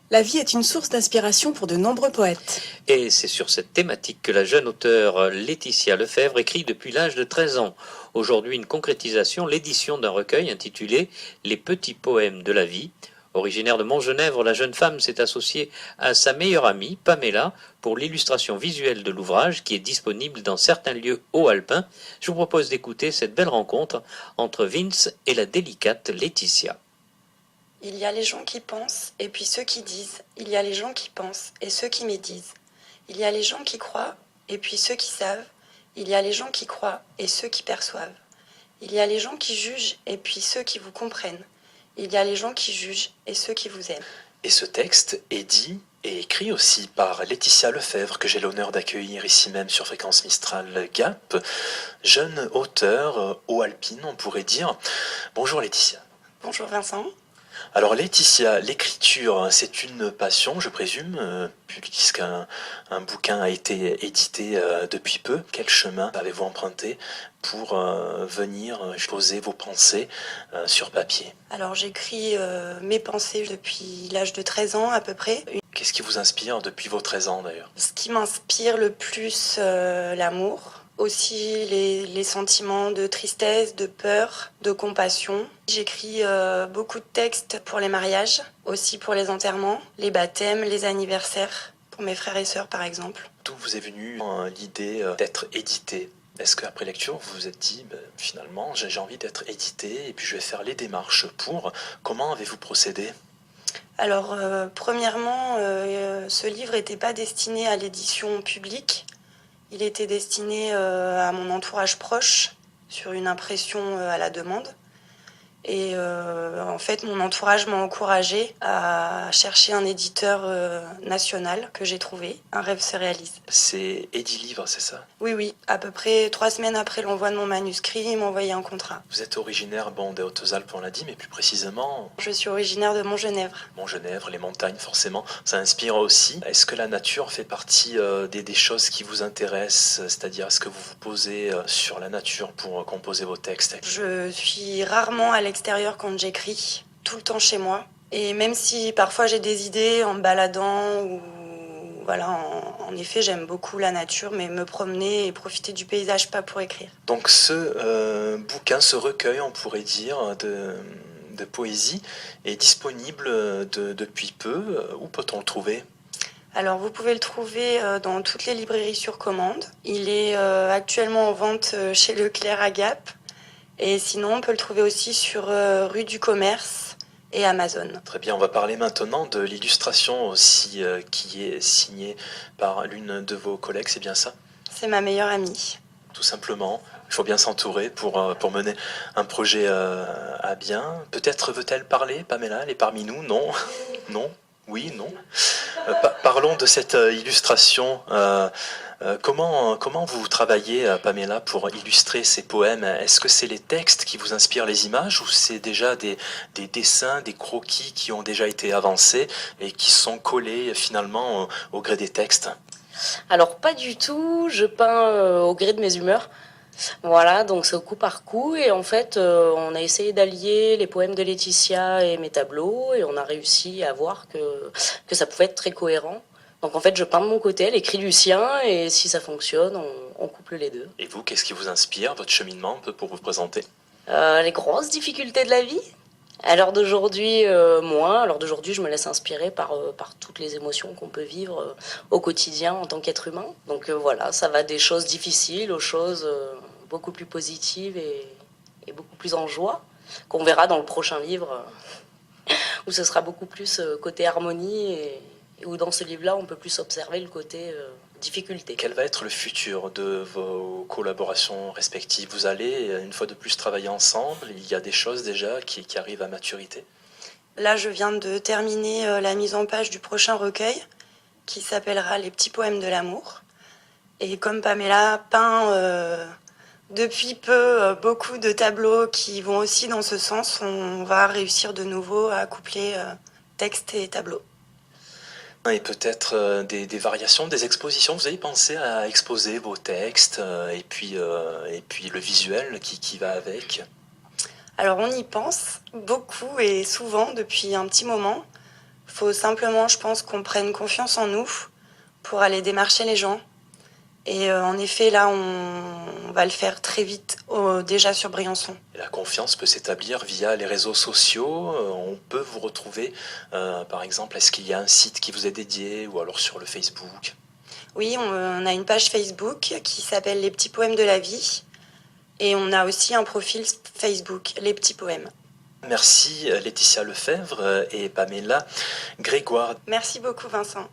La vie est une source d'inspiration pour de nombreux poètes. Et c'est sur cette thématique que la jeune auteure Laetitia Lefebvre écrit depuis l'âge de 13 ans. Aujourd'hui, une concrétisation, l'édition d'un recueil intitulé Les petits poèmes de la vie. Originaire de Montgenèvre, la jeune femme s'est associée à sa meilleure amie, Pamela, pour l'illustration visuelle de l'ouvrage qui est disponible dans certains lieux haut-alpins. Je vous propose d'écouter cette belle rencontre entre Vince et la délicate Laetitia. Il y a les gens qui pensent, et puis ceux qui disent. Il y a les gens qui pensent, et ceux qui médisent. Il y a les gens qui croient, et puis ceux qui savent. Il y a les gens qui croient, et ceux qui perçoivent. Il y a les gens qui jugent, et puis ceux qui vous comprennent. Il y a les gens qui jugent, et ceux qui vous aiment. Et ce texte est dit et écrit aussi par Laetitia Lefebvre, que j'ai l'honneur d'accueillir ici même sur Fréquence Mistral Gap, jeune auteure haut-alpine, on pourrait dire. Bonjour Laetitia. Bonjour Vincent. Alors Laetitia, l'écriture, c'est une passion, je présume, puisqu'un bouquin a été édité depuis peu. Quel chemin avez-vous emprunté pour venir poser vos pensées sur papier? Alors j'écris mes pensées depuis l'âge de 13 ans à peu près. Qu'est-ce qui vous inspire depuis vos 13 ans d'ailleurs? Ce qui m'inspire le plus, l'amour. Aussi les sentiments de tristesse, de peur, de compassion. J'écris beaucoup de textes pour les mariages, aussi pour les enterrements, les baptêmes, les anniversaires, pour mes frères et sœurs par exemple. D'où vous est venue l'idée d'être édité? Est-ce qu'après lecture, vous vous êtes dit, finalement, j'ai envie d'être édité et puis je vais faire les démarches pour. Comment avez-vous procédé? Alors, premièrement, ce livre n'était pas destiné à l'édition publique. Il était destiné à mon entourage proche, sur une impression à la demande. Et en fait, mon entourage m'a encouragée à chercher un éditeur national que j'ai trouvé. Un rêve se réalise. C'est Edilivre, c'est ça? Oui. À peu près 3 semaines après l'envoi de mon manuscrit, ils m'ont envoyé un contrat. Vous êtes originaire des Hautes-Alpes, on l'a dit, mais plus précisément... Je suis originaire de Montgenèvre. Montgenèvre, les montagnes, forcément, ça inspire aussi. Est-ce que la nature fait partie des choses qui vous intéressent? C'est-à-dire, est-ce que vous vous posez sur la nature pour composer vos textes? Je suis rarement à l'extérieur quand j'écris, tout le temps chez moi. Et même si parfois j'ai des idées en me baladant ou voilà, en effet, j'aime beaucoup la nature, mais me promener et profiter du paysage, pas pour écrire. Donc ce bouquin, ce recueil, on pourrait dire, de poésie, est disponible depuis peu. Où peut-on le trouver? Alors, vous pouvez le trouver dans toutes les librairies sur commande. Il est actuellement en vente chez Leclerc à Gap. Et sinon, on peut le trouver aussi sur rue du Commerce et Amazon. Très bien, on va parler maintenant de l'illustration aussi qui est signée par l'une de vos collègues, c'est bien ça? C'est ma meilleure amie. Tout simplement, il faut bien s'entourer pour mener un projet à bien. Peut-être veut-elle parler, Pamela? Elle est parmi nous? Non? Non? Oui? Non? Parlons de cette illustration. Comment vous travaillez, Pamela, pour illustrer ces poèmes? Est-ce que c'est les textes qui vous inspirent les images ou c'est déjà des dessins, des croquis qui ont déjà été avancés et qui sont collés finalement au gré des textes? Alors pas du tout, je peins au gré de mes humeurs. Voilà, donc c'est au coup par coup et en fait on a essayé d'allier les poèmes de Laetitia et mes tableaux et on a réussi à voir que ça pouvait être très cohérent. Donc en fait je peins de mon côté, elle écrit du sien et si ça fonctionne on couple les deux. Et vous, qu'est-ce qui vous inspire, votre cheminement un peu pour vous présenter? Les grosses difficultés de la vie. À l'heure d'aujourd'hui, moins. À l'heure d'aujourd'hui, je me laisse inspirer par toutes les émotions qu'on peut vivre au quotidien en tant qu'être humain. Donc voilà, ça va des choses difficiles aux choses beaucoup plus positives et beaucoup plus en joie, qu'on verra dans le prochain livre, où ce sera beaucoup plus côté harmonie et où dans ce livre-là, on peut plus observer le côté difficulté. Quel va être le futur de vos collaborations respectives? Vous allez, une fois de plus, travailler ensemble? Il y a des choses déjà qui arrivent à maturité? Là, je viens de terminer la mise en page du prochain recueil qui s'appellera Les petits poèmes de l'amour. Et comme Pamela peint depuis peu beaucoup de tableaux qui vont aussi dans ce sens, on va réussir de nouveau à coupler texte et tableau. Et peut-être des variations, des expositions. Vous avez pensé à exposer vos textes et puis le visuel qui va avec? Alors on y pense beaucoup et souvent depuis un petit moment. Faut simplement, je pense, qu'on prenne confiance en nous pour aller démarcher les gens. Et en effet, là, on va le faire très vite, déjà sur Briançon. Et la confiance peut s'établir via les réseaux sociaux. On peut vous retrouver, par exemple, est-ce qu'il y a un site qui vous est dédié ou alors sur le Facebook? Oui, on a une page Facebook qui s'appelle Les Petits Poèmes de la Vie. Et on a aussi un profil Facebook, Les Petits Poèmes. Merci Laetitia Lefebvre et Pamela Grégoire. Merci beaucoup, Vincent.